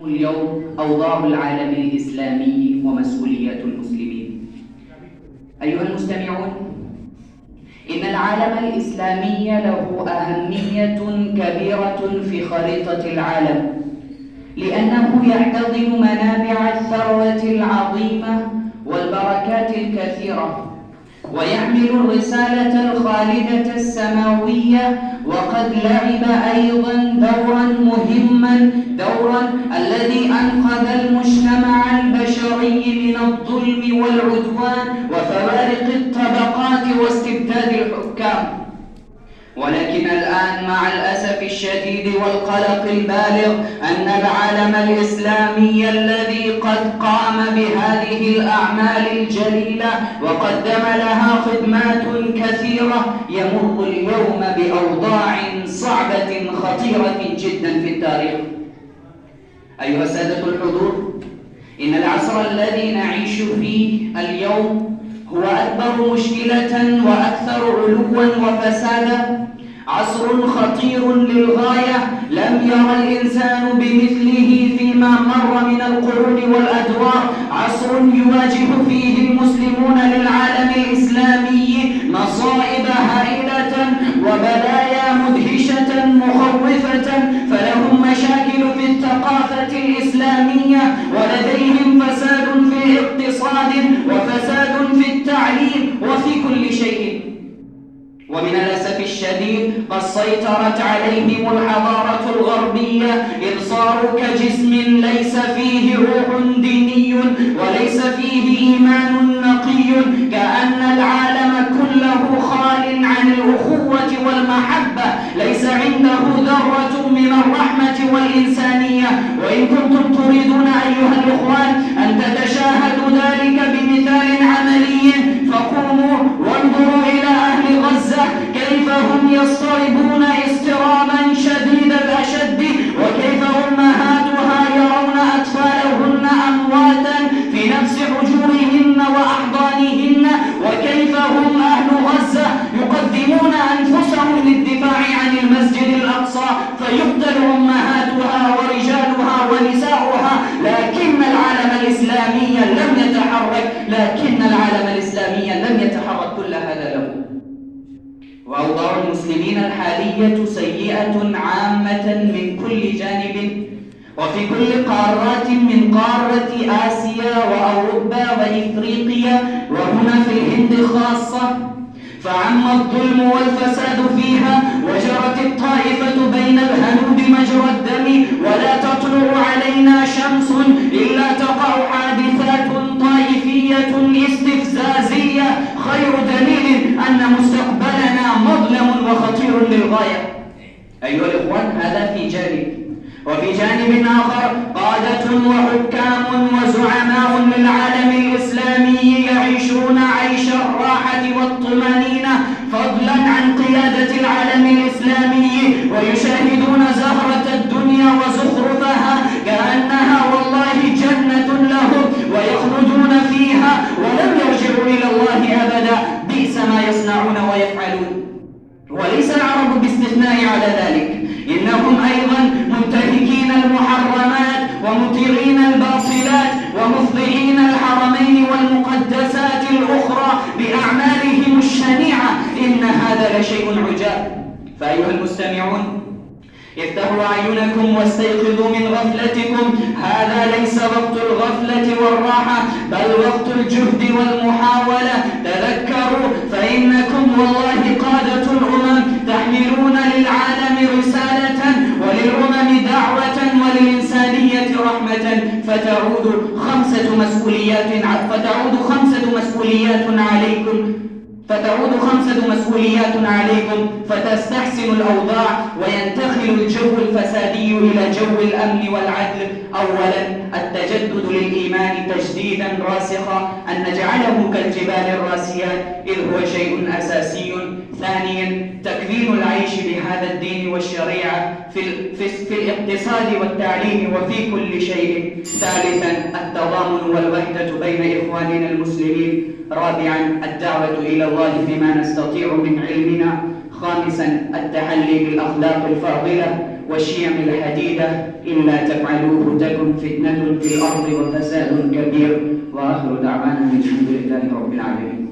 اليوم أوضاع العالم الإسلامي ومسؤوليات المسلمين. أيها المستمعون، إن العالم الإسلامي له أهمية كبيرة في خريطة العالم، لأنه يحتضن منابع الثروة العظيمة والبركات الكثيرة، ويحمل الرسالة الخالدة السماوية، وقد لعب أيضا دورا مهما، الذي أنقذ المجتمع البشري من الظلم والعدوان وفوارق الطبقات واستبداد الحكام. ولكن الآن مع الأسف الشديد والقلق البالغ أن العالم الإسلامي الذي قد قام بهذه الأعمال الجليلة وقدم لها خدمات كثيرة يمر اليوم بأوضاع صعبة خطيرة جدا في التاريخ. أيها السادة الحضور، إن العصر الذي نعيش فيه اليوم هو أكبر مشكلة وأكثر علوا وفسادا، عصر خطير للغاية لم ير الإنسان بمثله فيما مر من القرون والأدوار، عصر يواجه فيه المسلمون للعالم الإسلامي مصائب هائلة وبلايا مدهشة مخوفة، فلهم مشاكل في الثقافة الإسلامية، ولديهم فساد في الاقتصاد وفساد في التعليم وفي كل شيء. ومن الأسف الشديد قد سيطرت عليهم الحضارة الغربية، إذ صاروا كجسم ليس فيه روح ديني وليس فيه إيمان نقي، كأن العالم كله خال عن الأخوة والمحبة، ليس عنده ذرة من الرحمة والإنسانية. وإن كنتم تريدون أيها الإخوان أن تتشاهدوا ذلك بمثال عملي، فقوموا وانظروا إلى أهل غزة كيف هم يضطربون اضطرابا شديد الأشد، وكيف أمهاتها يرون أطفالهن أمواتا في نفس حجورهن وأحضانهن، وكيف هم أهل غزة يقدمون أنفسهم للدفاع عن المسجد الأقصى فيقتل أمهاتها ورجالها ونساؤها، لكن العالم الإسلامي لم يتحرك كل هذا له. وأوضاع المسلمين الحالية سيئة عامة من كل جانب وفي كل قارات، من قارة آسيا وأوروبا وإفريقيا وهنا في الهند خاصة، فعم الظلم والفساد فيها، وجرت الطائفة بين الهنود مجرى الدم، ولا تطلع علينا شمس إلا تقع حادثات طائفية استفزازية، خير دليل أن مستقبلنا مظلم وخطير للغاية. أيها الإخوان، هذا في جانب، وفي جانب آخر قادة وحكام وزعماء للعالم الإسلامي يعيشون عيش الراحة والطمأنينة فضلا عن قيادة العالم الإسلامي، ويشاهدون زهرة الدنيا وزخرفها كأنها والله جنة لهم ويخلدون فيها ولم يرجعوا إلى الله أبدا. بئس ما يصنعون ويفعلون. وليس العرب باستثناء على ذلك، إنهم أيضا منتهكين المحرمات ومطيعين الباطلات ومفضحين الحرمين والمقدسات الأخرى بأعمالهم الشنيعة. إن هذا لشيء عجاب. فأيها المستمعون، افتحوا أعينكم واستيقظوا من غفلتكم، هذا ليس وقت الغفلة والراحة بل وقت الجهد والمحاولة. تذكروا فإنكم والله قادة الأمم، تحملون للعالم رسالة وللأمم دعوة وللإنسانية رحمة، فتعود خمسة مسؤوليات عليكم فتستحسن الأوضاع وينتقل الجو الفسادي إلى جو الأمن والعدل. أولا، التجدد للإيمان تجديدا راسخا، أن نجعله كالجبال الراسيات إذ هو شيء أساسي. ثانيا، تكوين العيش بهذا الدين والشريعة في الاقتصاد والتعليم وفي كل شيء. ثالثا، التضامن والوحدة بين إخواننا المسلمين. رابعا، الدعوة إلى الله فيما نستطيع من علمنا. خامسا، التحلي بالأخلاق الفاضلة والشيم الحديدة. إلا تفعلوه تكن فتنة في الأرض وفساد كبير. وآخر دعوانا الحمد لله رب العالمين.